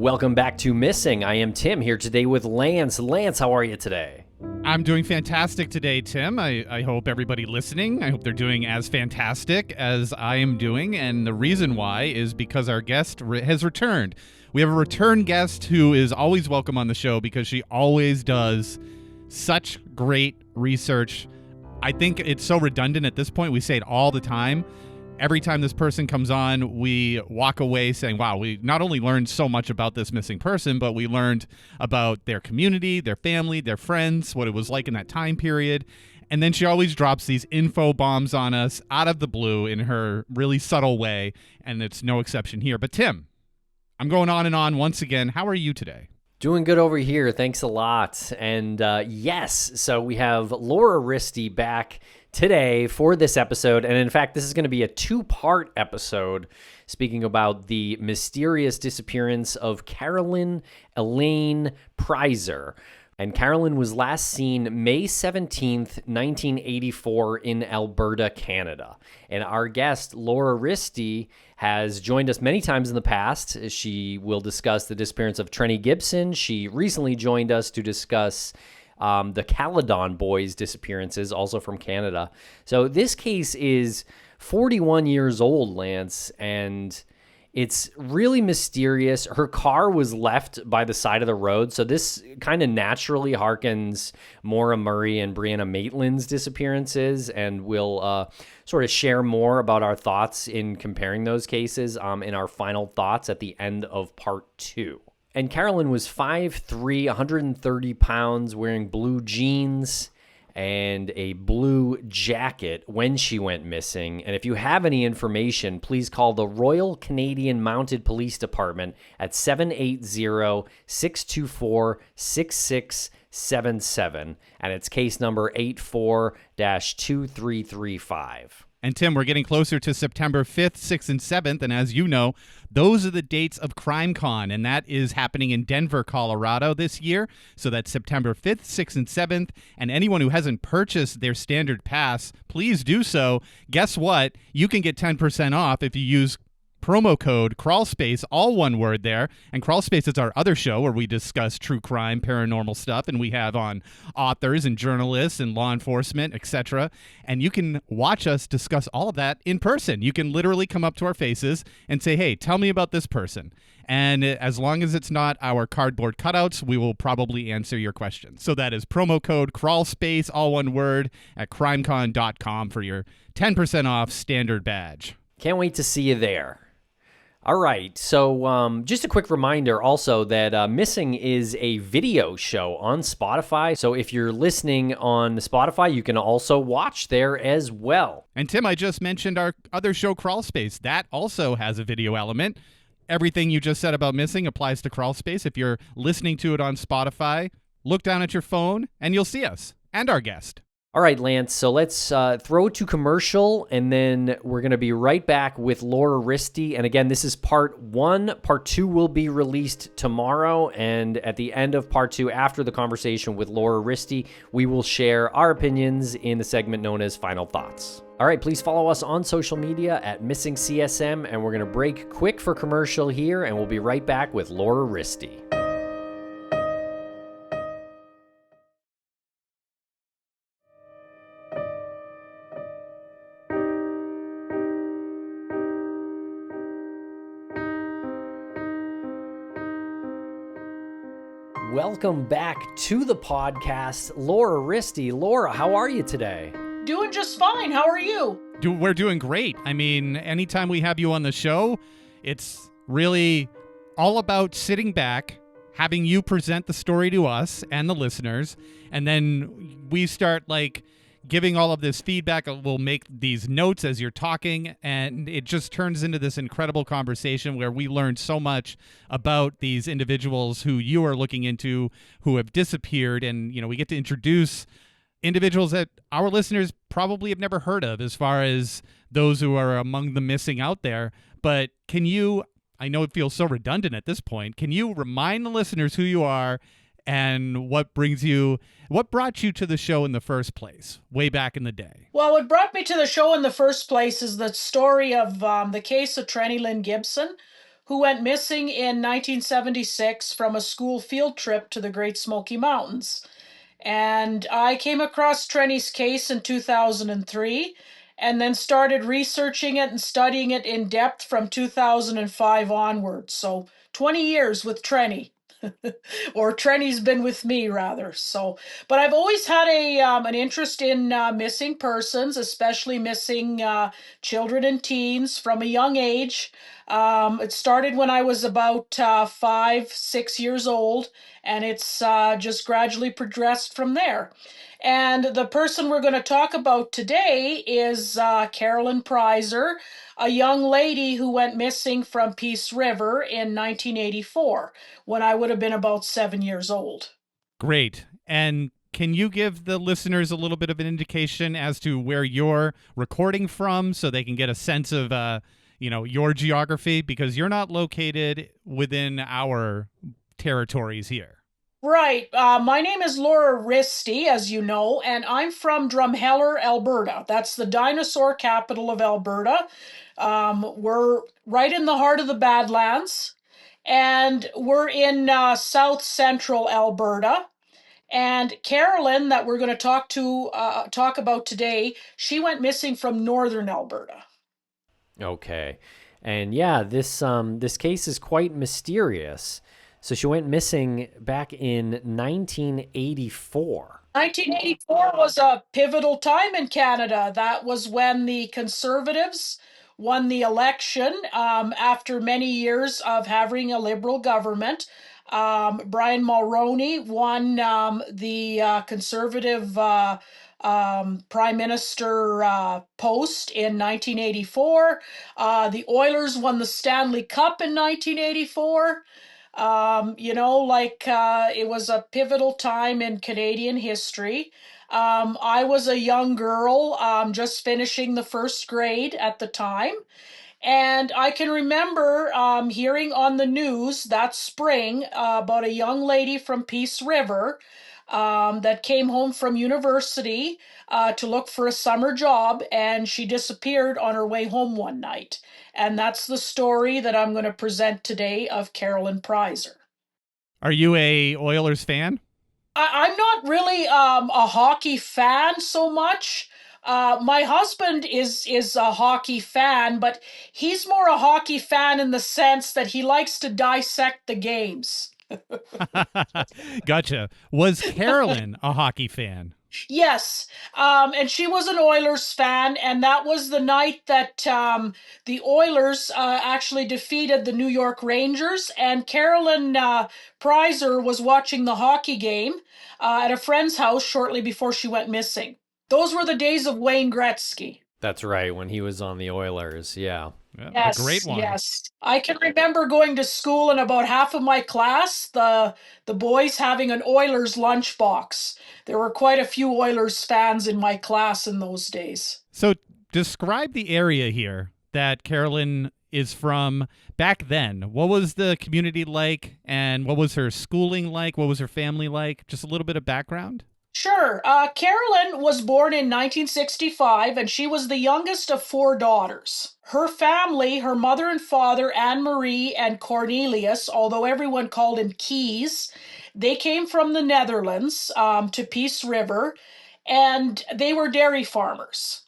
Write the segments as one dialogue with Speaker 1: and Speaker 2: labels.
Speaker 1: Welcome back to Missing. I am Tim here today with Lance. Lance, how are you today?
Speaker 2: I'm doing fantastic today, Tim. I hope everybody listening, I hope they're doing as fantastic as I am doing. And the reason why is because our guest has returned. We have a return guest who is always welcome on the show because she always does such great research. I think it's so redundant at this point. We say it all the time. Every time this person comes on, we walk away saying, wow, we not only learned so much about this missing person, but we learned about their community, their family, their friends, what it was like in that time period. And then she always drops these info bombs on us out of the blue in her really subtle way, and it's no exception here. But Tim, I'm going on and on once again. How are you today?
Speaker 1: Doing good over here. Thanks a lot. And yes, so we have Laura Riste back today for this episode. And in fact, this is going to be a two-part episode speaking about the mysterious disappearance of Carolyn Elaine Pruyser. And Carolyn was last seen May 17th, 1984 in Alberta, Canada. And our guest, Laura Riste, has joined us many times in the past. She will discuss the disappearance of Trenny Gibson. She recently joined us to discuss the Caledon boys' disappearances, also from Canada. So this case is 41 years old, Lance, and it's really mysterious. Her car was left by the side of the road, so this kind of naturally harkens Maura Murray and Brianna Maitland's disappearances, and we'll sort of share more about our thoughts in comparing those cases in our final thoughts at the end of part 2. And Carolyn was 5'3", 130 pounds, wearing blue jeans and a blue jacket when she went missing. And if you have any information, please call the Royal Canadian Mounted Police Department at 780-624-6677. And it's case number 84-2335.
Speaker 2: And Tim, we're getting closer to September 5th, 6th, and 7th. And as you know, those are the dates of CrimeCon. And that is happening in Denver, Colorado this year. So that's September 5th, 6th, and 7th. And anyone who hasn't purchased their standard pass, please do so. Guess what? You can get 10% off if you use promo code Crawlspace, all one word there. And Crawlspace is our other show where we discuss true crime, paranormal stuff, and we have on authors and journalists and law enforcement, etc. And you can watch us discuss all of that in person. You can literally come up to our faces and say, hey, tell me about this person. And as long as it's not our cardboard cutouts, we will probably answer your questions. So that is promo code Crawlspace, all one word, at crimecon.com for your 10% off standard badge.
Speaker 1: Can't wait to see you there. All right, so just a quick reminder also that Missing is a video show on Spotify. So if you're listening on Spotify, you can also watch there as well.
Speaker 2: And Tim, I just mentioned our other show, Crawlspace. That also has a video element. Everything you just said about Missing applies to Crawlspace. If you're listening to it on Spotify, look down at your phone and you'll see us and our guest.
Speaker 1: All right, Lance, so let's throw it to commercial, and then we're going to be right back with Laura Riste. And again, this is part 1. Part 2 will be released tomorrow, and at the end of part 2, after the conversation with Laura Riste, we will share our opinions in the segment known as Final Thoughts. All right, please follow us on social media at Missing CSM, and we're going to break quick for commercial here, and we'll be right back with Laura Riste. Welcome back to the podcast, Laura Riste. Laura, how are you today?
Speaker 3: Doing just fine. How are you?
Speaker 2: We're doing great. I mean, anytime we have you on the show, it's really all about sitting back, having you present the story to us and the listeners, and then we start giving all of this feedback. We'll make these notes as you're talking, and it just turns into this incredible conversation where we learn so much about these individuals who you are looking into, who have disappeared, and we get to introduce individuals that our listeners probably have never heard of as far as those who are among the missing out there. But can you, I know it feels so redundant at this point, can you remind the listeners who you are and what brought you to the show in the first place, way back in the day?
Speaker 3: Well, what brought me to the show in the first place is the story of the case of Trenny Lynn Gibson, who went missing in 1976 from a school field trip to the Great Smoky Mountains. And I came across Trenny's case in 2003 and then started researching it and studying it in depth from 2005 onwards. So 20 years with Trenny. Or Trenny's been with me rather. So, but I've always had an interest in missing persons, especially missing children and teens from a young age. It started when I was about 5, 6 years old, and it's just gradually progressed from there. And the person we're going to talk about today is Carolyn Pruyser, a young lady who went missing from Peace River in 1984 when I would have been about 7 years old.
Speaker 2: Great. And can you give the listeners a little bit of an indication as to where you're recording from so they can get a sense of, your geography? Because you're not located within our territories here.
Speaker 3: Right. My name is Laura Riste, as you know, and I'm from Drumheller, Alberta. That's the dinosaur capital of Alberta. We're right in the heart of the Badlands, and we're in south central Alberta. And Carolyn, that we're going to talk about today, she went missing from northern Alberta.
Speaker 1: Okay. And yeah, this case is quite mysterious. So she went missing back in 1984.
Speaker 3: 1984 was a pivotal time in Canada. That was when the Conservatives won the election after many years of having a Liberal government. Brian Mulroney won the Conservative Prime Minister post in 1984. The Oilers won the Stanley Cup in 1984. It was a pivotal time in Canadian history. I was a young girl, just finishing the first grade at the time. And I can remember hearing on the news that spring about a young lady from Peace River that came home from university to look for a summer job, and she disappeared on her way home one night. And that's the story that I'm going to present today of Carolyn Pruyser.
Speaker 2: Are you a Oilers fan?
Speaker 3: I'm not really a hockey fan so much. My husband is a hockey fan, but he's more a hockey fan in the sense that he likes to dissect the games.
Speaker 2: Gotcha. Was Carolyn a hockey fan?
Speaker 3: Yes, and she was an Oilers fan, and that was the night that the Oilers actually defeated the New York Rangers, and Carolyn Pruyser was watching the hockey game at a friend's house shortly before she went missing. Those were the days of Wayne Gretzky.
Speaker 1: That's right, when he was on the Oilers. Yeah.
Speaker 2: Yeah,
Speaker 3: Yes,
Speaker 2: a great one.
Speaker 3: yes. I can remember going to school and about half of my class, the boys having an Oilers lunchbox. There were quite a few Oilers fans in my class in those days.
Speaker 2: So describe the area here that Carolyn is from back then. What was the community like, and what was her schooling like? What was her family like? Just a little bit of background.
Speaker 3: Sure. Carolyn was born in 1965, and she was the youngest of four daughters. Her family, her mother and father, Anne Marie and Cornelius, although everyone called him Keys, they came from the Netherlands to Peace River, and they were dairy farmers.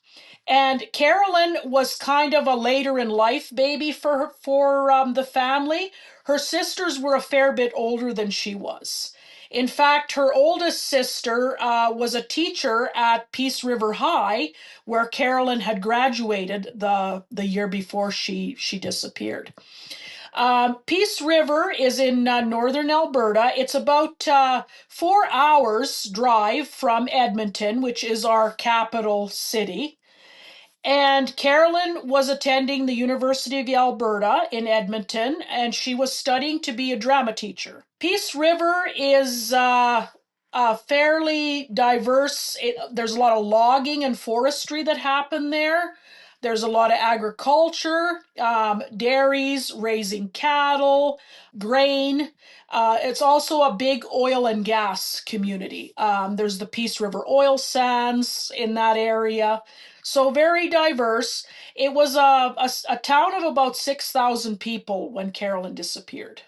Speaker 3: And Carolyn was kind of a later in life baby for the family. Her sisters were a fair bit older than she was. In fact, her oldest sister was a teacher at Peace River High, where Carolyn had graduated the year before she disappeared. Peace River is in northern Alberta. It's about 4 hours drive from Edmonton, which is our capital city. And Carolyn was attending the University of Alberta in Edmonton, and she was studying to be a drama teacher. Peace River is fairly diverse. There's a lot of logging and forestry that happen there. There's a lot of agriculture, dairies, raising cattle, grain. It's also a big oil and gas community. There's the Peace River oil sands in that area. So very diverse. It was a town of about 6,000 people when Carolyn disappeared.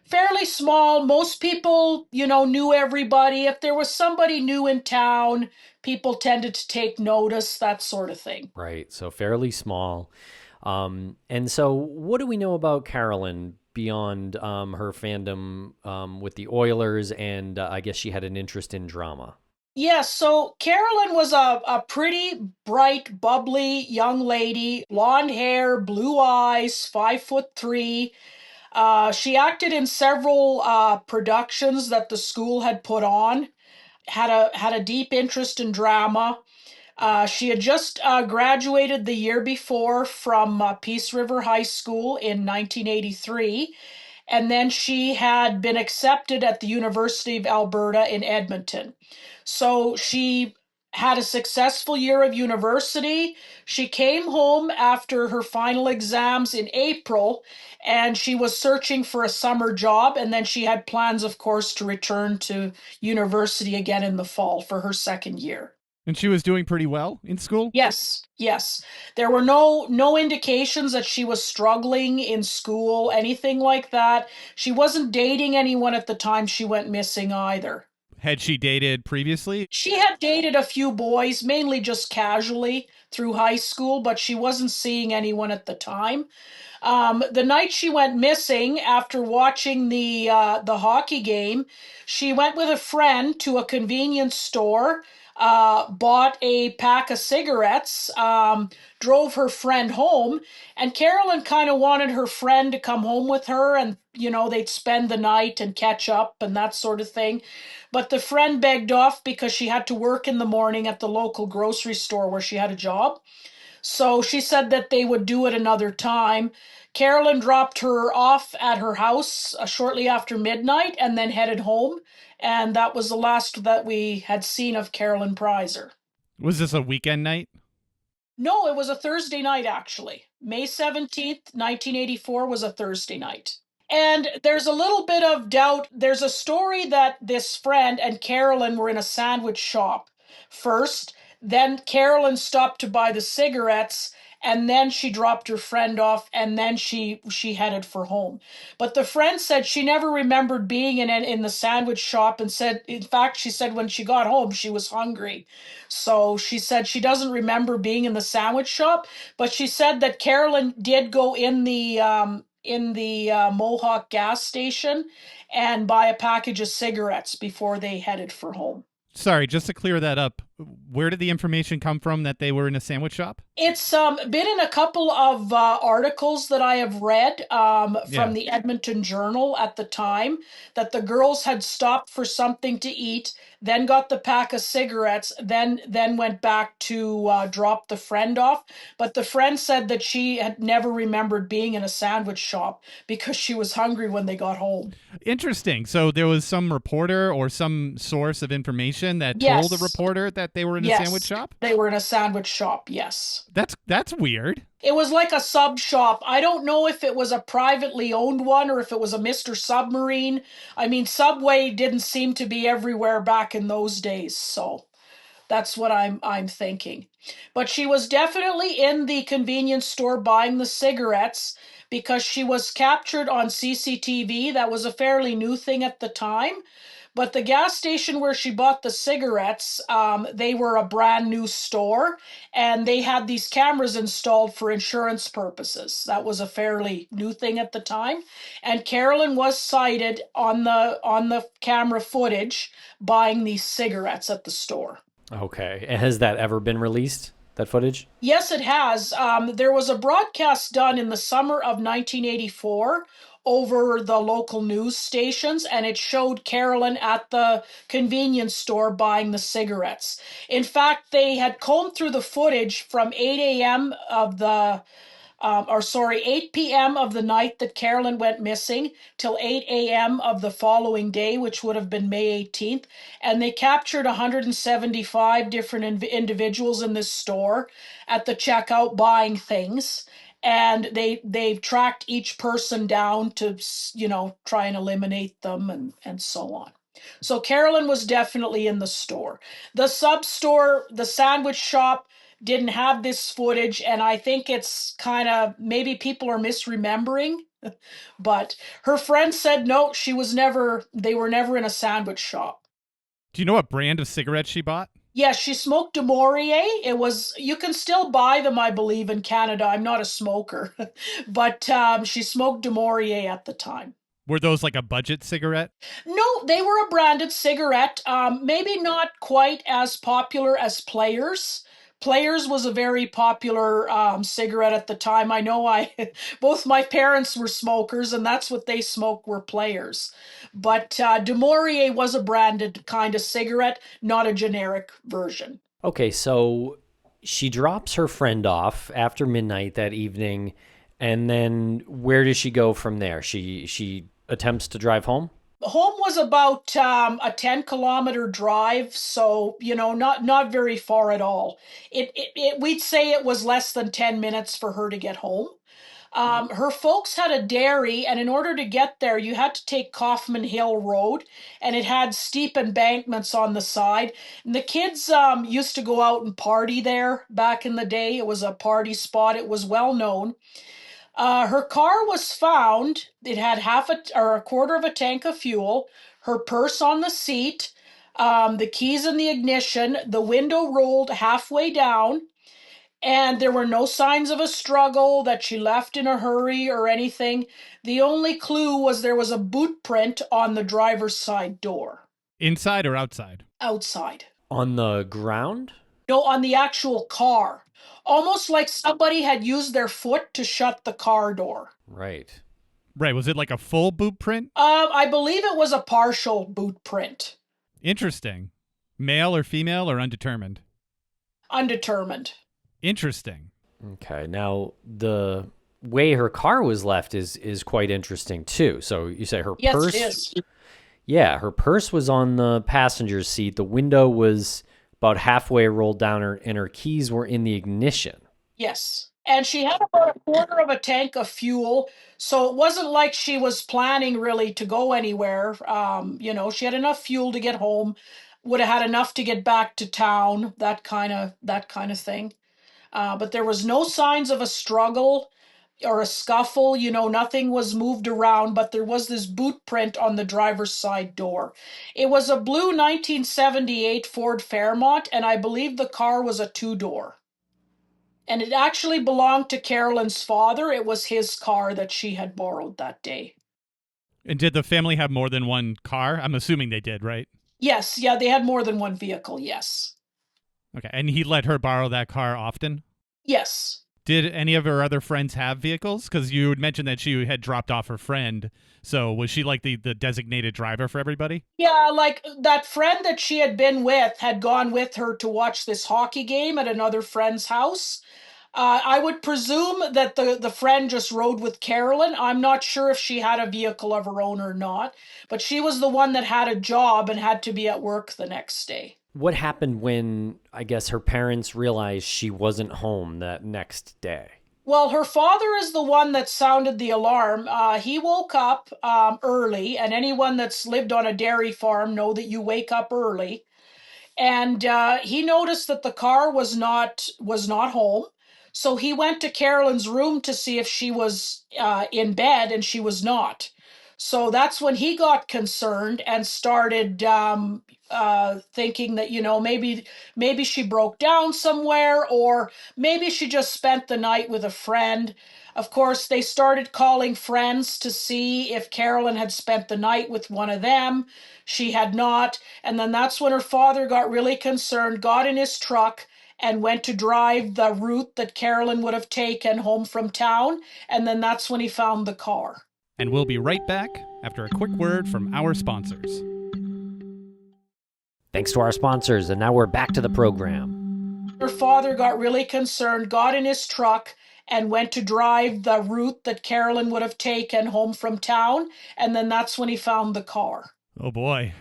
Speaker 3: Fairly small. Most people, knew everybody. If there was somebody new in town, people tended to take notice, that sort of thing.
Speaker 1: Right. So fairly small. And so, what do we know about Carolyn beyond her fandom with the Oilers? And I guess she had an interest in drama.
Speaker 3: Yes, so Carolyn was a pretty bright, bubbly young lady, blonde hair, blue eyes, 5'3". She acted in several productions that the school had put on. Had a deep interest in drama. She had just graduated the year before from Peace River High School in 1983, and then she had been accepted at the University of Alberta in Edmonton. So she had a successful year of university. She came home after her final exams in April, and she was searching for a summer job. And then she had plans, of course, to return to university again in the fall for her second year.
Speaker 2: And she was doing pretty well in school?
Speaker 3: Yes, yes. There were no indications that she was struggling in school, anything like that. She wasn't dating anyone at the time she went missing either.
Speaker 2: Had she dated previously?
Speaker 3: She had dated a few boys, mainly just casually through high school, but she wasn't seeing anyone at the time. The night she went missing, after watching the hockey game, she went with a friend to a convenience store, bought a pack of cigarettes, drove her friend home, and Carolyn kind of wanted her friend to come home with her, and they'd spend the night and catch up and that sort of thing. But the friend begged off because she had to work in the morning at the local grocery store where she had a job. So she said that they would do it another time. Carolyn dropped her off at her house shortly after midnight and then headed home. And that was the last that we had seen of Carolyn Pruyser.
Speaker 2: Was this a weekend night?
Speaker 3: No, it was a Thursday night, actually. May 17th, 1984 was a Thursday night. And there's a little bit of doubt. There's a story that this friend and Carolyn were in a sandwich shop first. Then Carolyn stopped to buy the cigarettes, and then she dropped her friend off, and then she headed for home. But the friend said she never remembered being in the sandwich shop, and said, in fact, she said when she got home she was hungry. So she said she doesn't remember being in the sandwich shop, but she said that Carolyn did go in the Mohawk gas station and buy a package of cigarettes before they headed for home.
Speaker 2: Sorry, just to clear that up, where did the information come from that they were in a sandwich shop?
Speaker 3: It's been in a couple of articles that I have read from the Edmonton Journal at the time, that the girls had stopped for something to eat, then got the pack of cigarettes, then went back to drop the friend off. But the friend said that she had never remembered being in a sandwich shop because she was hungry when they got home.
Speaker 2: Interesting. So there was some reporter or some source of information that
Speaker 3: Yes.
Speaker 2: told the reporter that they were in a
Speaker 3: Yes,
Speaker 2: sandwich shop?
Speaker 3: they were in a sandwich shop, yes.
Speaker 2: That's weird.
Speaker 3: It was like a sub shop. I don't know if it was a privately owned one or if it was a Mr. Submarine. I mean, Subway didn't seem to be everywhere back in those days, so that's what I'm thinking. But she was definitely in the convenience store buying the cigarettes because she was captured on CCTV. That was a fairly new thing at the time. But the gas station where she bought the cigarettes, they were a brand new store, and they had these cameras installed for insurance purposes. That was a fairly new thing at the time. And Carolyn was sighted on the camera footage buying these cigarettes at the store.
Speaker 1: Okay. And has that ever been released, that footage?
Speaker 3: Yes, it has. There was a broadcast done in the summer of 1984 over the local news stations, and it showed Carolyn at the convenience store buying the cigarettes. In fact, they had combed through the footage from 8 a.m. of the 8 p.m. of the night that Carolyn went missing till 8 a.m. of the following day, which would have been May 18th. And they captured 175 different individuals in this store at the checkout buying things. And they've tracked each person down to, try and eliminate them and so on. So Carolyn was definitely in the store. The sub store, the sandwich shop, didn't have this footage, and I think it's kind of maybe people are misremembering. But her friend said no, they were never in a sandwich shop.
Speaker 2: Do you know what brand of cigarettes she bought?
Speaker 3: Yes, she smoked de Maurier. You can still buy them, I believe, in Canada. I'm not a smoker, but she smoked de Maurier at the time.
Speaker 2: Were those like a budget cigarette?
Speaker 3: No, they were a branded cigarette. Maybe not quite as popular as Players. Players was a very popular cigarette at the time. I know both my parents were smokers, and that's what they smoked were Players. But De Maurier was a branded kind of cigarette, not a generic version.
Speaker 1: Okay, so she drops her friend off after midnight that evening, and then where does she go from there? She attempts to drive home?
Speaker 3: Home was about a 10-kilometer drive, so not very far at all. We'd say it was less than 10 minutes for her to get home. Her folks had a dairy, and in order to get there, you had to take Kaufman Hill Road, and it had steep embankments on the side. And the kids used to go out and party there back in the day. It was a party spot. It was well known. Her car was found. It had a quarter of a tank of fuel, her purse on the seat, the keys in the ignition, the window rolled halfway down, and there were no signs of a struggle that she left in a hurry or anything. The only clue was there was a boot print on the driver's side door.
Speaker 2: Inside or outside?
Speaker 3: Outside.
Speaker 1: On the ground?
Speaker 3: No, on the actual car. Almost like somebody had used their foot to shut the car door.
Speaker 1: Right.
Speaker 2: Right. Was it like a full boot print?
Speaker 3: I believe it was a partial boot print.
Speaker 2: Interesting. Male or female or undetermined?
Speaker 3: Undetermined.
Speaker 2: Interesting.
Speaker 1: Okay. Now, the way her car was left is quite interesting, too. So you say her purse...
Speaker 3: Yes, it is.
Speaker 1: Yeah, her purse was on the passenger seat. The window was about halfway rolled down, and her keys were in the ignition.
Speaker 3: Yes. And she had about a quarter of a tank of fuel, so it wasn't like she was planning really to go anywhere. She had enough fuel to get home, would have had enough to get back to town, that kind of thing. But there was no signs of a struggle or a scuffle. Nothing was moved around, but there was this boot print on the driver's side door. It was a blue 1978 Ford Fairmont, and I believe the car was a two-door. And it actually belonged to Carolyn's father. It was his car that she had borrowed that day.
Speaker 2: And did the family have more than one car? I'm assuming they did, right?
Speaker 3: Yes, yeah, they had more than one vehicle, yes.
Speaker 2: Okay, and he let her borrow that car often?
Speaker 3: Yes.
Speaker 2: Did any of her other friends have vehicles? Because you had mentioned that she had dropped off her friend. So was she like the designated driver for everybody?
Speaker 3: Yeah, like that friend that she had been with had gone with her to watch this hockey game at another friend's house. I would presume that the friend just rode with Carolyn. I'm not sure if she had a vehicle of her own or not, but she was the one that had a job and had to be at work the next day.
Speaker 1: What happened when, I guess, her parents realized she wasn't home that next day?
Speaker 3: Well, her father is the one that sounded the alarm. He woke up early, and anyone that's lived on a dairy farm know that you wake up early. And he noticed that the car was not home. So he went to Carolyn's room to see if she was in bed, and she was not. So that's when he got concerned and started thinking that maybe she broke down somewhere, or maybe she just spent the night with a friend. Of course, they started calling friends to see if Carolyn had spent the night with one of them. She had not. And then that's when her father got really concerned, got in his truck, and went to drive the route that Carolyn would have taken home from town. And then that's when he found the car.
Speaker 2: And we'll be right back after a quick word from our sponsors.
Speaker 1: Thanks to our sponsors, and now we're back to the program.
Speaker 3: Her father got really concerned, got in his truck, and went to drive the route that Carolyn would have taken home from town. And then that's when he found the car.
Speaker 2: Oh, boy.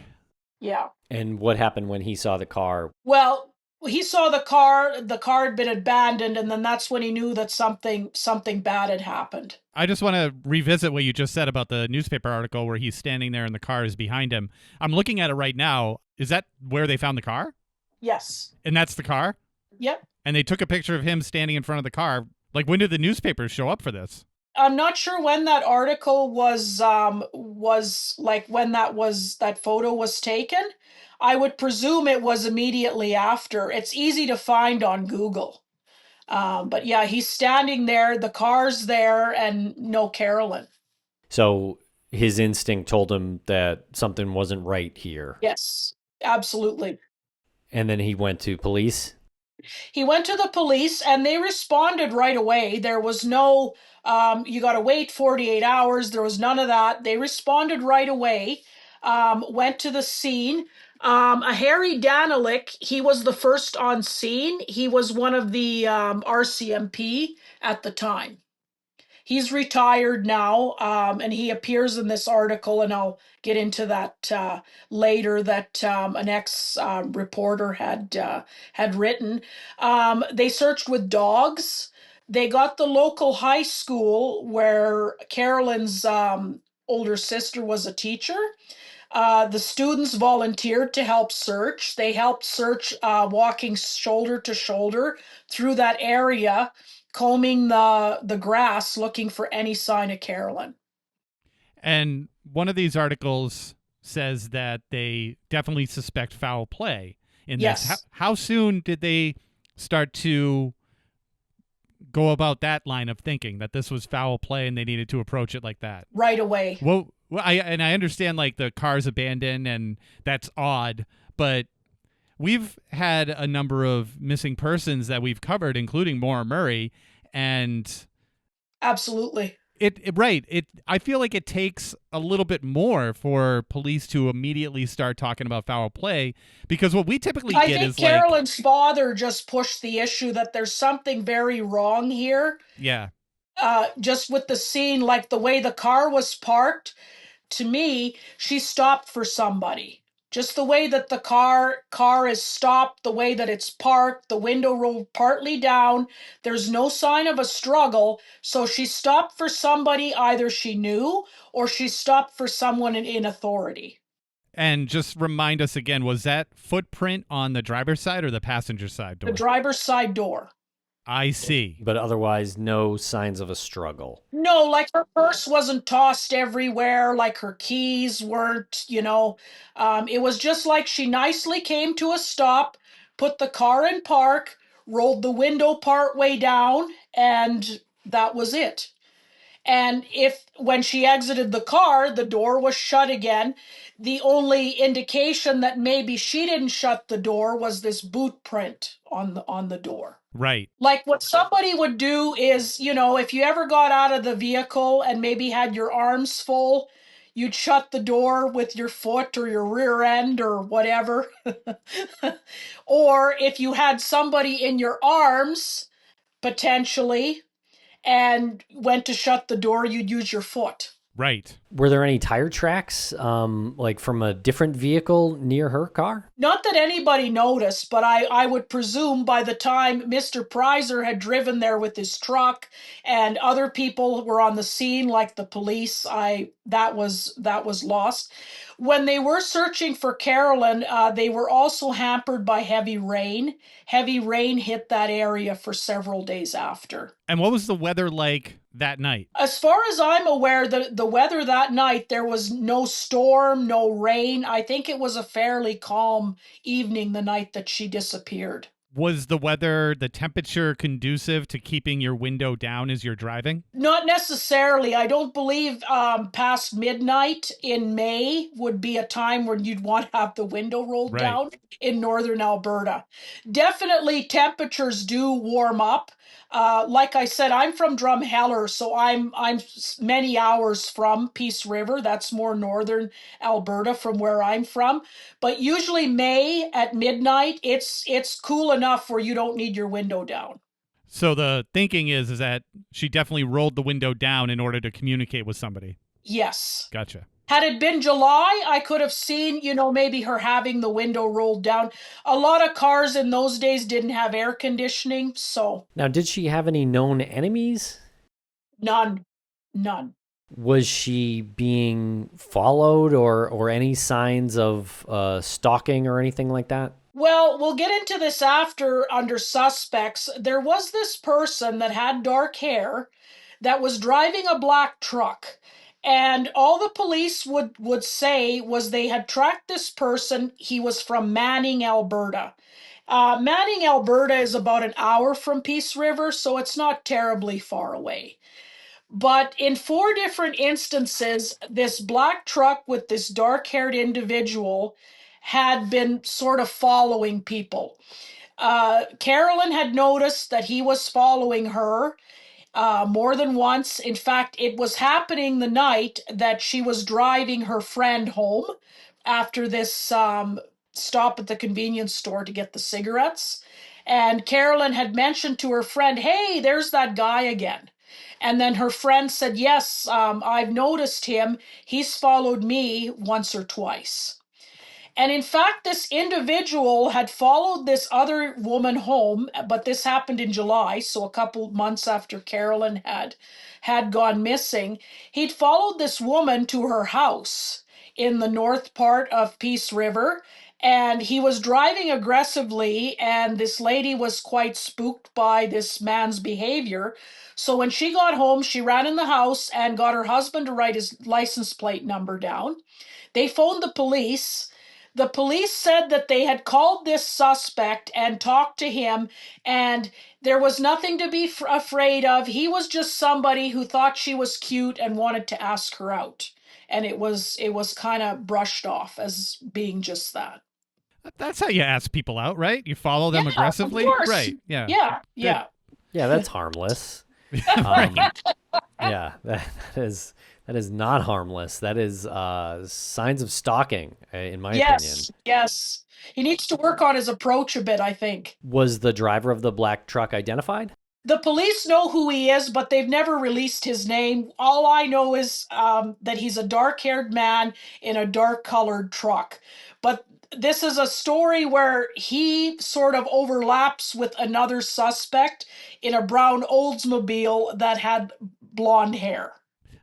Speaker 3: Yeah.
Speaker 1: And what happened when he saw the car?
Speaker 3: Well, he saw the car had been abandoned, and then that's when he knew that something bad had happened.
Speaker 2: I just want to revisit what you just said about the newspaper article where he's standing there and the car is behind him. I'm looking at it right now. Is that where they found the car?
Speaker 3: Yes.
Speaker 2: And that's the car?
Speaker 3: Yep.
Speaker 2: And they took a picture of him standing in front of the car. Like, when did the newspapers show up for this?
Speaker 3: I'm not sure when that article was like when that photo was taken. I would presume it was immediately after. It's easy to find on Google. But yeah, he's standing there, the car's there, and no Carolyn.
Speaker 1: So his instinct told him that something wasn't right here.
Speaker 3: Yes, absolutely.
Speaker 1: And then he went to police.
Speaker 3: He went to the police and they responded right away. There was no, you got to wait 48 hours. There was none of that. They responded right away, went to the scene. A Harry Danilik, he was the first on scene. He was one of the RCMP at the time. He's retired now, and he appears in this article, and I'll get into that later. That an ex reporter had written. They searched with dogs. They got the local high school where Carolyn's older sister was a teacher. The students volunteered to help search. They helped search, walking shoulder to shoulder through that area, combing the grass, looking for any sign of Carolyn.
Speaker 2: And one of these articles says that they definitely suspect foul play in this.
Speaker 3: Yes.
Speaker 2: How soon did they start to go about that line of thinking that this was foul play and they needed to approach it like that?
Speaker 3: Right away.
Speaker 2: Well, I understand like the car's abandoned and that's odd, but we've had a number of missing persons that we've covered, including Maura Murray, and
Speaker 3: Absolutely.
Speaker 2: I feel like it takes a little bit more for police to immediately start talking about foul play, because what we typically
Speaker 3: I
Speaker 2: get
Speaker 3: think
Speaker 2: is
Speaker 3: Carolyn's father just pushed the issue that there's something very wrong here.
Speaker 2: yeah,
Speaker 3: Just with the scene, like the way the car was parked, to me, she stopped for somebody. Just the way that the car is stopped, the way that it's parked, the window rolled partly down, there's no sign of a struggle. So she stopped for somebody either she knew or she stopped for someone in authority.
Speaker 2: and just remind us again, was that footprint on the driver's side or the passenger side
Speaker 3: The
Speaker 2: door?
Speaker 3: driver's side door.
Speaker 2: I see.
Speaker 1: But otherwise, no signs of a struggle.
Speaker 3: No, like her purse wasn't tossed everywhere, like her keys weren't. It was just like she nicely came to a stop, put the car in park, rolled the window part way down, and that was it. And if when she exited the car, the door was shut again, the only indication that maybe she didn't shut the door was this boot print on the door.
Speaker 2: Right.
Speaker 3: Like what somebody would do is, if you ever got out of the vehicle and maybe had your arms full, you'd shut the door with your foot or your rear end or whatever. Or if you had somebody in your arms, potentially, and went to shut the door, you'd use your foot.
Speaker 2: Right.
Speaker 1: Were there any tire tracks, like from a different vehicle near her car?
Speaker 3: Not that anybody noticed, but I would presume by the time Mr. Pruyser had driven there with his truck and other people were on the scene, like the police, that was lost. When they were searching for Carolyn, they were also hampered by heavy rain. Heavy rain hit that area for several days after.
Speaker 2: And what was the weather like that night?
Speaker 3: As far as I'm aware, the weather that night, there was no storm, no rain. I think it was a fairly calm evening the night that she disappeared.
Speaker 2: Was the temperature conducive to keeping your window down as you're driving?
Speaker 3: Not necessarily. I don't believe past midnight in May would be a time when you'd want to have the window rolled
Speaker 2: Right.
Speaker 3: down in northern Alberta. Definitely temperatures do warm up. Like I said, I'm from Drumheller, so I'm many hours from Peace River. That's more northern Alberta from where I'm from. But usually May at midnight, it's cool enough where you don't need your window down.
Speaker 2: So the thinking is that she definitely rolled the window down in order to communicate with somebody.
Speaker 3: Yes.
Speaker 2: Gotcha.
Speaker 3: Had it been July, I could have seen, maybe her having the window rolled down. A lot of cars in those days didn't have air conditioning, so
Speaker 1: Now, did she have any known enemies?
Speaker 3: none.
Speaker 1: Was she being followed or any signs of stalking or anything like that?
Speaker 3: Well, we'll get into this after under suspects. There was this person that had dark hair that was driving a black truck. And all the police would say was they had tracked this person. He was from Manning, Alberta. Manning, Alberta is about an hour from Peace River, so it's not terribly far away. But in four different instances, this black truck with this dark haired individual had been sort of following people. Carolyn had noticed that he was following her more than once. In fact, it was happening the night that she was driving her friend home after this stop at the convenience store to get the cigarettes. And Carolyn had mentioned to her friend, "Hey, there's that guy again." And then her friend said, "Yes, I've noticed him. He's followed me once or twice." And in fact, this individual had followed this other woman home, but this happened in July, so a couple months after Carolyn had gone missing. He'd followed this woman to her house in the north part of Peace River, and he was driving aggressively, and this lady was quite spooked by this man's behavior. So when she got home, she ran in the house and got her husband to write his license plate number down. They phoned the police. The police said that they had called this suspect and talked to him, and there was nothing to be afraid of. He was just somebody who thought she was cute and wanted to ask her out. And it was kind of brushed off as being just that.
Speaker 2: That's how you ask people out, right? You follow them
Speaker 3: Yeah, of
Speaker 2: aggressively,
Speaker 3: course.
Speaker 2: right? Yeah.
Speaker 3: Yeah,
Speaker 2: Good.
Speaker 3: yeah.
Speaker 1: Yeah, that's harmless.
Speaker 2: Right.
Speaker 1: Yeah, that is not harmless. That is signs of stalking, in my opinion.
Speaker 3: Yes. He needs to work on his approach a bit, I think.
Speaker 1: Was the driver of the black truck identified?
Speaker 3: The police know who he is, but they've never released his name. All I know is that he's a dark-haired man in a dark-colored truck. But this is a story where he sort of overlaps with another suspect in a brown Oldsmobile that had blonde hair.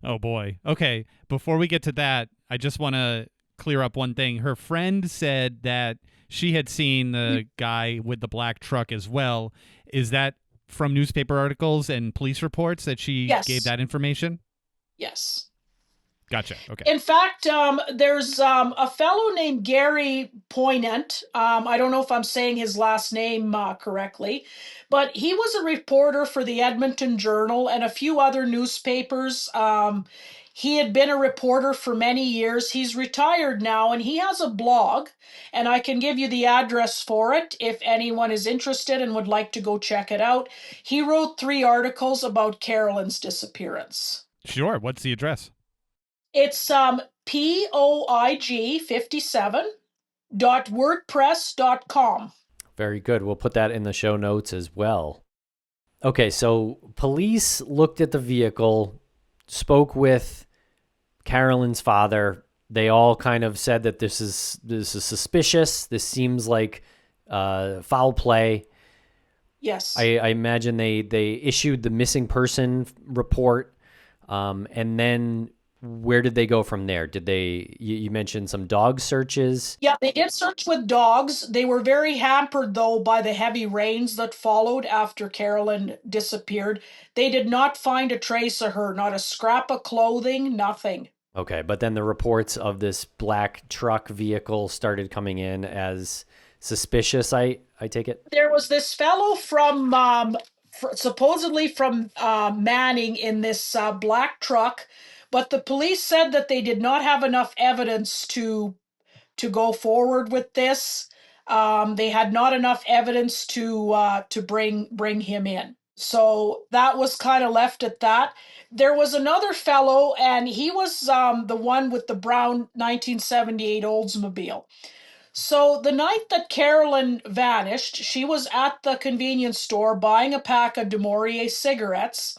Speaker 2: Oh boy. Okay. Before we get to that, I just want to clear up one thing. Her friend said that she had seen the guy with the black truck as well. Is that from newspaper articles and police reports that she
Speaker 3: Yes.
Speaker 2: gave that information?
Speaker 3: Yes.
Speaker 2: Gotcha. Okay.
Speaker 3: In fact, there's a fellow named Gary Poynant. I don't know if I'm saying his last name correctly, but he was a reporter for the Edmonton Journal and a few other newspapers. He had been a reporter for many years. He's retired now, and he has a blog, and I can give you the address for it if anyone is interested and would like to go check it out. He wrote 3 articles about Carolyn's disappearance.
Speaker 2: Sure. What's the address?
Speaker 3: It's POIG57.wordpress.com.
Speaker 1: Very good. We'll put that in the show notes as well. Okay, so police looked at the vehicle, spoke with Carolyn's father. They all kind of said that this is suspicious. This seems like foul play.
Speaker 3: Yes.
Speaker 1: I imagine they issued the missing person report, and then where did they go from there? Did they? You mentioned some dog searches.
Speaker 3: Yeah, they did search with dogs. They were very hampered, though, by the heavy rains that followed after Carolyn disappeared. They did not find a trace of her, not a scrap of clothing, nothing.
Speaker 1: Okay, but then the reports of this black truck vehicle started coming in as suspicious. I take it.
Speaker 3: There was this fellow from supposedly from Manning in this black truck, but the police said that they did not have enough evidence to go forward with this. They had not enough evidence to bring him in. So that was kind of left at that. There was another fellow, and he was the one with the brown 1978 Oldsmobile. So the night that Carolyn vanished, she was at the convenience store buying a pack of De Maurier cigarettes,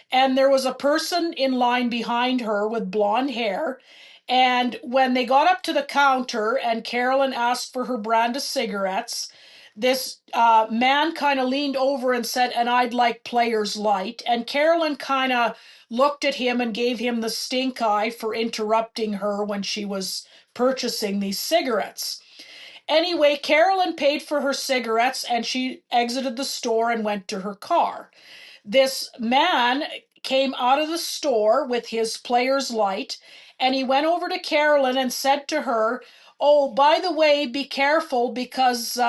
Speaker 3: and there was a person in line behind her with blonde hair. And when they got up to the counter and Carolyn asked for her brand of cigarettes, this man kind of leaned over and said, "And I'd like Players Light." And Carolyn kind of looked at him and gave him the stink eye for interrupting her when she was purchasing these cigarettes. Anyway, Carolyn paid for her cigarettes and she exited the store and went to her car. This man came out of the store with his player's light, and he went over to Carolyn and said to her, "Oh, by the way, be careful because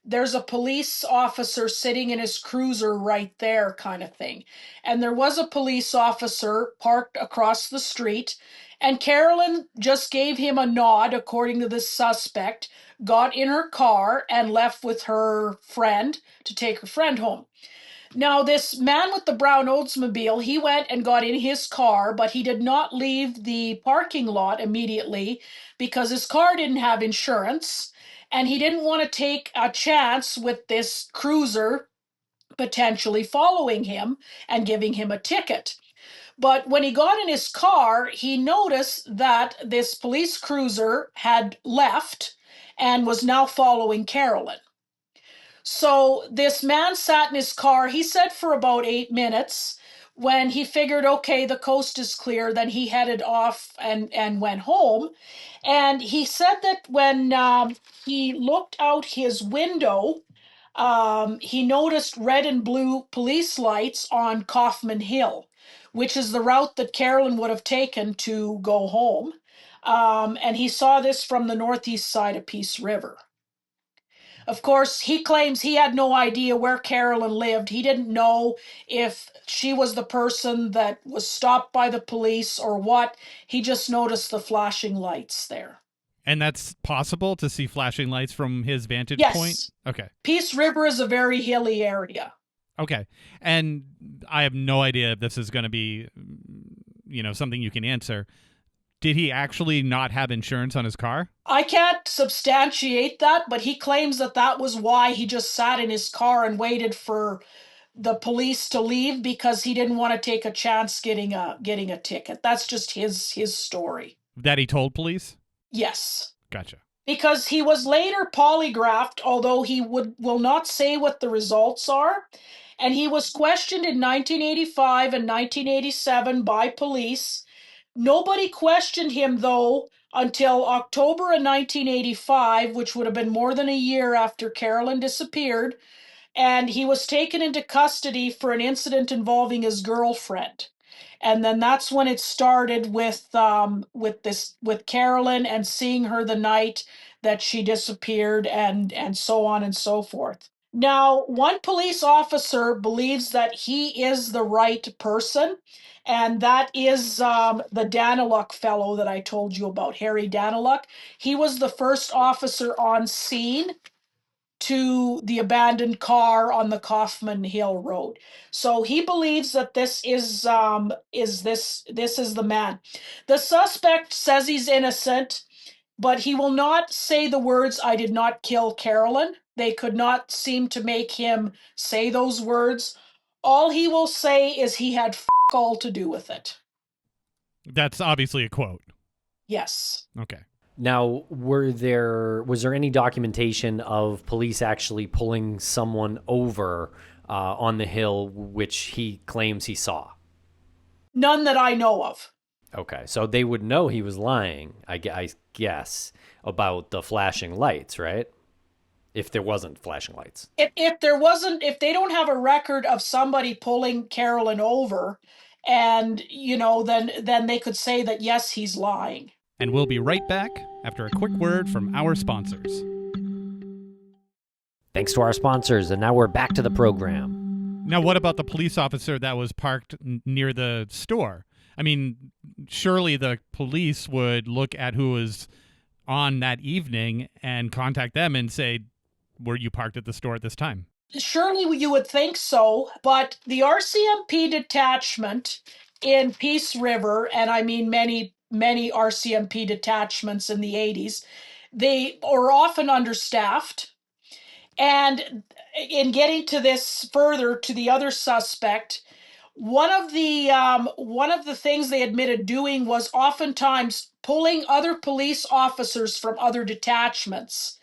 Speaker 3: there's a police officer sitting in his cruiser right there," kind of thing. And there was a police officer parked across the street, and Carolyn just gave him a nod, according to the suspect, got in her car, and left with her friend to take her friend home. Now, this man with the brown Oldsmobile, he went and got in his car, but he did not leave the parking lot immediately because his car didn't have insurance, and he didn't want to take a chance with this cruiser potentially following him and giving him a ticket. But when he got in his car, he noticed that this police cruiser had left and was now following Carolyn. So this man sat in his car, he said, for about 8 minutes. When he figured, okay, the coast is clear, then he headed off and went home. And he said that when he looked out his window, he noticed red and blue police lights on Kaufman Hill, which is the route that Carolyn would have taken to go home. And he saw this from the northeast side of Peace River. Of course, he claims he had no idea where Carolyn lived. He didn't know if she was the person that was stopped by the police or what. He just noticed the flashing lights there.
Speaker 2: And that's possible to see flashing lights from his vantage point?
Speaker 3: Yes.
Speaker 2: Okay.
Speaker 3: Peace River is a very hilly area.
Speaker 2: Okay. And I have no idea if this is going to be, something you can answer. Did he actually not have insurance on his car?
Speaker 3: I can't substantiate that, but he claims that that was why he just sat in his car and waited for the police to leave, because he didn't want to take a chance getting a ticket. That's just his story.
Speaker 2: That he told police?
Speaker 3: Yes.
Speaker 2: Gotcha.
Speaker 3: Because he was later polygraphed, although he will not say what the results are. And he was questioned in 1985 and 1987 by police. Nobody questioned him, though, until October of 1985, which would have been more than a year after Carolyn disappeared. And he was taken into custody for an incident involving his girlfriend. And then that's when it started with Carolyn and seeing her the night that she disappeared, and so on and so forth. Now, one police officer believes that he is the right person, and that is the Daniluk fellow that I told you about, Harry Daniluk. He was the first officer on scene to the abandoned car on the Kaufman Hill Road. So he believes that this is the man. The suspect says he's innocent, but he will not say the words, "I did not kill Carolyn." They could not seem to make him say those words. All he will say is he had all to do with it.
Speaker 2: That's obviously a quote.
Speaker 3: Yes.
Speaker 2: Okay.
Speaker 1: Now, was there any documentation of police actually pulling someone over on the hill, which he claims he saw?
Speaker 3: None that I know of.
Speaker 1: Okay, so they would know he was lying, I guess, about the flashing lights, right? If there wasn't flashing lights.
Speaker 3: If they don't have a record of somebody pulling Carolyn over, and then they could say that yes, he's lying.
Speaker 2: And we'll be right back after a quick word from our sponsors.
Speaker 1: Thanks to our sponsors, and now we're back to the program.
Speaker 2: Now, what about the police officer that was parked near the store? I mean, surely the police would look at who was on that evening and contact them and say, were you parked at the store at this time?
Speaker 3: Surely you would think so, but the RCMP detachment in Peace River, and I mean many RCMP detachments in the 80s, they are often understaffed. And in getting to this further, to the other suspect, one of the things they admitted doing was oftentimes pulling other police officers from other detachments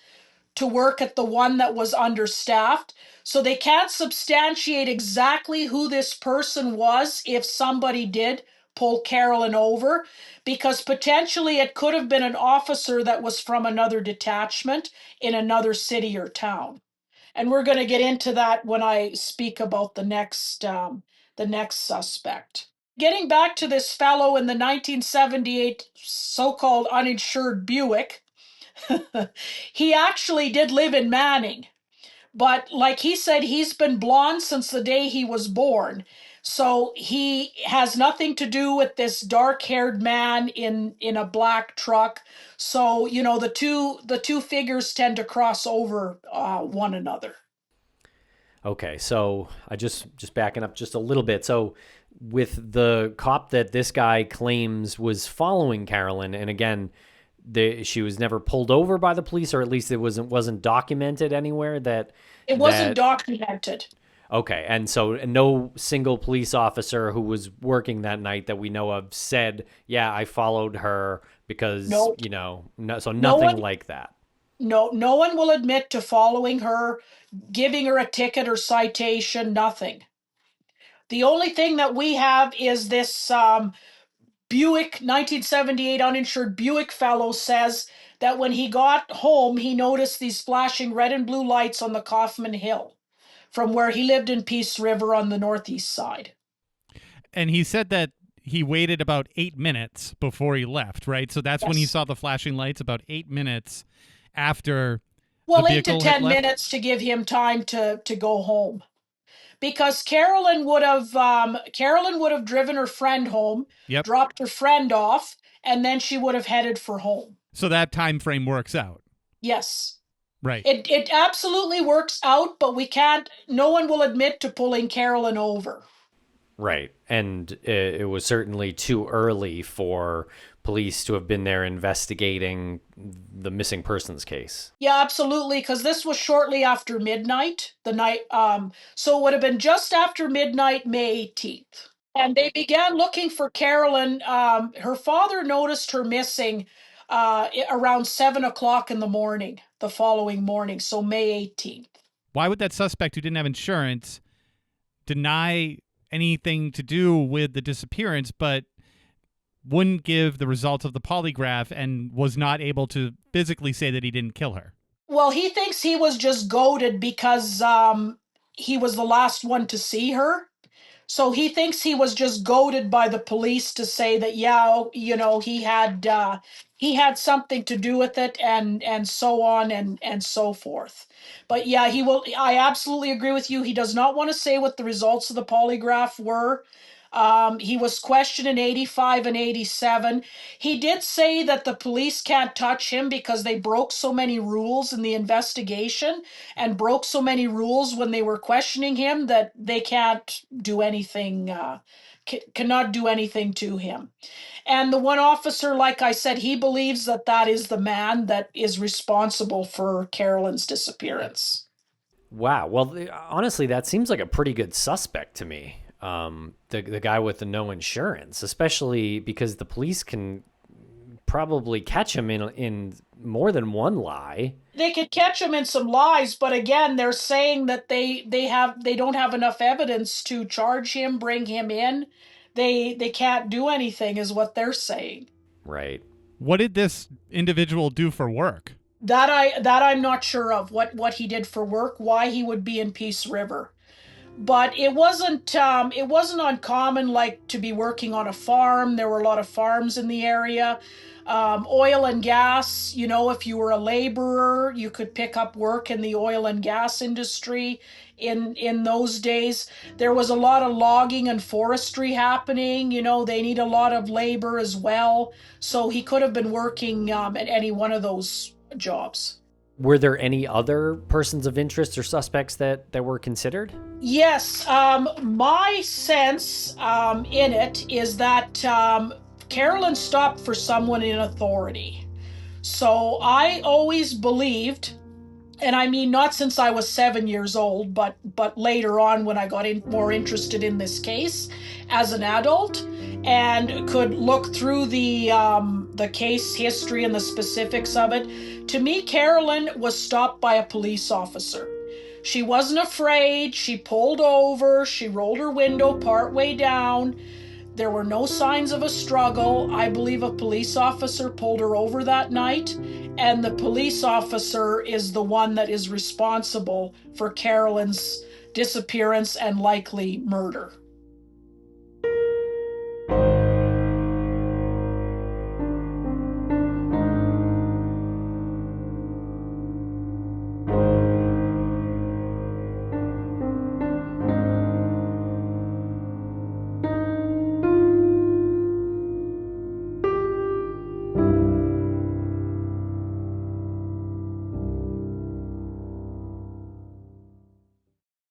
Speaker 3: to work at the one that was understaffed. So they can't substantiate exactly who this person was if somebody did pull Carolyn over, because potentially it could have been an officer that was from another detachment in another city or town. And we're going to get into that when I speak about the next suspect. Getting back to this fellow in the 1978 so-called uninsured Buick, he actually did live in Manning. But like he said, he's been blonde since the day he was born. So he has nothing to do with this dark-haired man in a black truck. So, you know, the two figures tend to cross over one another.
Speaker 1: Okay, so I just backing up just a little bit. So with the cop that this guy claims was following Carolyn, and again, she was never pulled over by the police, or at least it wasn't documented anywhere that
Speaker 3: It wasn't documented.
Speaker 1: Okay, and so no single police officer who was working that night that we know of said, "Yeah, I followed her because
Speaker 3: Nope.
Speaker 1: so nothing like that."
Speaker 3: No one will admit to following her, giving her a ticket or citation, nothing. The only thing that we have is this Buick 1978 uninsured Buick fellow says that when he got home, he noticed these flashing red and blue lights on the Kaufman Hill from where he lived in Peace River on the northeast side.
Speaker 2: And he said that he waited about 8 minutes before he left, right? So that's when he saw the flashing lights, about 8 minutes after the
Speaker 3: 8 to 10
Speaker 2: left?
Speaker 3: minutes to give him time to go home. Because Carolyn would have driven her friend home, dropped her friend off, and then she would have headed for home.
Speaker 2: So that time frame works out.
Speaker 3: Yes.
Speaker 2: Right.
Speaker 3: It absolutely works out, but no one will admit to pulling Carolyn over.
Speaker 1: Right. And it was certainly too early for police to have been there investigating the missing persons case.
Speaker 3: Yeah, absolutely, because this was shortly after midnight, so it would have been just after midnight, May 18th. And they began looking for Carolyn. Her father noticed her missing around 7 o'clock in the morning, the following morning, so May 18th.
Speaker 2: Why would that suspect who didn't have insurance deny anything to do with the disappearance, but wouldn't give the results of the polygraph and was not able to physically say that he didn't kill her?
Speaker 3: Well, he thinks he was just goaded because he was the last one to see her. So he thinks he was just goaded by the police to say that, yeah, you know, he had something to do with it, and so on and so forth. But yeah, I absolutely agree with you. He does not want to say what the results of the polygraph were. He was questioned in 85 and 87. He did say that the police can't touch him because they broke so many rules in the investigation and broke so many rules when they were questioning him that they can't do anything, cannot do anything to him. And the one officer, like I said, he believes that is the man that is responsible for Carolyn's disappearance.
Speaker 1: Wow. Well, honestly, that seems like a pretty good suspect to me. The guy with the no insurance, especially because the police can probably catch him in more than one lie.
Speaker 3: They could catch him in some lies, but again, they're saying that they don't have enough evidence to charge him, bring him in. They can't do anything, is what they're saying.
Speaker 1: Right.
Speaker 2: What did this individual do for work?
Speaker 3: That I'm not sure of what he did for work, why he would be in Peace River. But it wasn't uncommon, like, to be working on a farm. There were a lot of farms in the area. Oil and gas, you know, if you were a laborer, you could pick up work in the oil and gas industry in those days. There was a lot of logging and forestry happening. You know, they need a lot of labor as well. So he could have been working at any one of those jobs.
Speaker 1: Were there any other persons of interest or suspects that were considered?
Speaker 3: Yes. My sense in it is that Carolyn stopped for someone in authority. So I always believed, and I mean not since I was 7 years old, but later on when I got more interested in this case as an adult and could look through the case history and the specifics of it. To me, Carolyn was stopped by a police officer. She wasn't afraid. She pulled over. She rolled her window partway down. There were no signs of a struggle. I believe a police officer pulled her over that night, and the police officer is the one that is responsible for Carolyn's disappearance and likely murder.